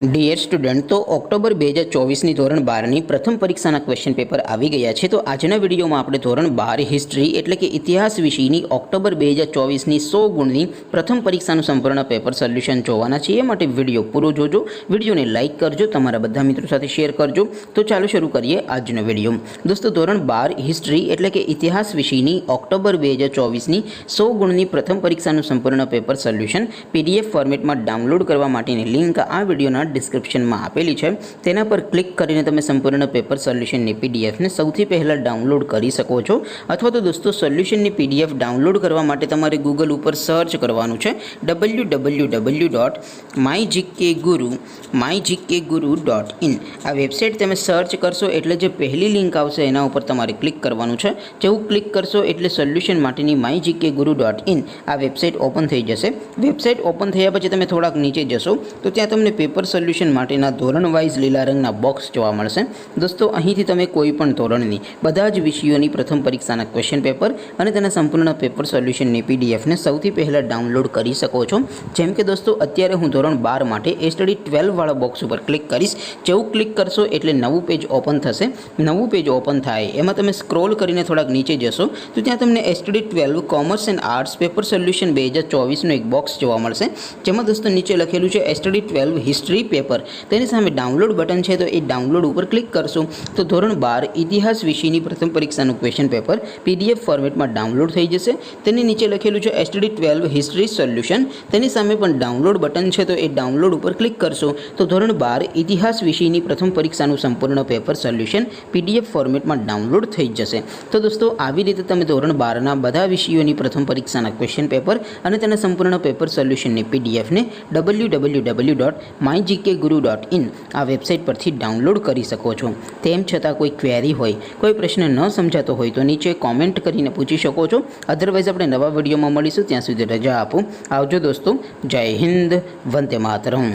Dear student, તો October 2024ની ધોરણ 12ની પ્રથમ પરીક્ષાના ક્વેશ્ચન પેપર આવી ગયા છે। તો આજના વિડીયોમાં આપણે ધોરણ 12 હિસ્ટ્રી એટલે કે ઇતિહાસ વિષયની ઓક્ટોબર 2024ની 100 ગુણની પ્રથમ પરીક્ષાનું સંપૂર્ણ પેપર સોલ્યુશન જોવાના છીએ। એ માટે વિડીયો પૂરો જોજો, વિડીયોને લાઇક કરજો, તમારા બધા મિત્રો સાથે શેર કરજો। તો ચાલો શરૂ કરીએ આજનો વિડીયો। દોસ્તો, ધોરણ 12 હિસ્ટ્રી એટલે કે ઇતિહાસ વિષયની ઓક્ટોબર 2024ની 100 ગુણની પ્રથમ પરીક્ષાનું સંપૂર્ણ પેપર સોલ્યુશન PDF ફોર્મેટમાં ડાઉનલોડ કરવા માટેની લિંક આ વિડીયોના ડિસ્ક્રિપ્શનમાં આપેલી છે। તેના પર ક્લિક કરીને તમે સંપૂર્ણ પેપર સોલ્યુશનની પીડીએફને સૌથી પહેલાં ડાઉનલોડ કરી શકો છો। અથવા તો દોસ્તો, સોલ્યુશનની પીડીએફ ડાઉનલોડ કરવા માટે તમારે ગૂગલ ઉપર સર્ચ કરવાનું છે www.mygkguru.in। આ વેબસાઇટ તમે સર્ચ કરશો એટલે જે પહેલી લિંક આવશે એના ઉપર તમારે ક્લિક કરવાનું છે। જેવું ક્લિક કરશો એટલે સોલ્યુશન માટેની mygkguru.in આ વેબસાઇટ ઓપન થઈ જશે। વેબસાઇટ ઓપન થયા પછી તમે થોડાક નીચે જશો તો ત્યાં તમને પેપર સોલ્યુશન માટેના ધોરણ વાઇઝ લીલા રંગના બોક્સ જોવા મળશે। દોસ્તો, અહીંથી તમે કોઈ પણ ધોરણની બધા જ વિષયોની પ્રથમ પરીક્ષાના ક્વેશ્ચન પેપર અને તેના સંપૂર્ણ પેપર સોલ્યુશનની પીડીએફને સૌથી પહેલાં ડાઉનલોડ કરી શકો છો। જેમ કે દોસ્તો, અત્યારે હું ધોરણ 12 માટે સ્ટડી 12 વાળા બોક્સ ઉપર ક્લિક કરીશ। જેવું ક્લિક કરશો એટલે નવું પેજ ઓપન થશે। નવું પેજ ઓપન થાય એમાં તમે સ્ક્રોલ કરીને થોડાક નીચે જશો તો ત્યાં તમને study 12 commerce and arts paper solution 2024નું એક બોક્સ જોવા મળશે। જેમાં દોસ્તો નીચે લખેલું છે સ્ટડી 12 હિસ્ટ્રી પેપર। તેની સામે ડાઉનલોડ બટન છે, તો એ ડાઉનલોડ ઉપર ક્લિક કરશો તો ધોરણ 12 ઇતિહાસ વિષયની પ્રથમ પરીક્ષાનું ક્વેશ્ચન પેપર PDF ફોર્મેટમાં ડાઉનલોડ થઈ જશે। તેની નીચે લખેલું છે સ્ટડી 12 હિસ્ટ્રી સોલ્યુશન। તેની સામે પણ ડાઉનલોડ બટન છે, તો એ ડાઉનલોડ ઉપર ક્લિક કરશો તો ધોરણ 12 ઇતિહાસ વિષયની પ્રથમ પરીક્ષાનું સંપૂર્ણ પેપર સોલ્યુશન PDF ફોર્મેટમાં ડાઉનલોડ થઈ જશે। તો દોસ્તો, આવી રીતે તમે ધોરણ 12ના બધા વિષયોની પ્રથમ પરીક્ષાના ક્વેશ્ચન પેપર અને તેના સંપૂર્ણ પેપર સોલ્યુશનની પીડીએફને www.mygkguru.in આ વેબસાઇટ પરથી ડાઉનલોડ કરી શકો છો। તેમ છતાં કોઈ ક્વેરી હોય, કોઈ પ્રશ્ન ન સમજાતો હોય તો નીચે કોમેન્ટ કરીને પૂછી શકો છો। અધરવાઇઝ આપણે નવા વિડીયોમાં મળીશું, ત્યાં સુધી રજા આપો। આવજો દોસ્તો, જય હિન્દ, વંદે માતરમ।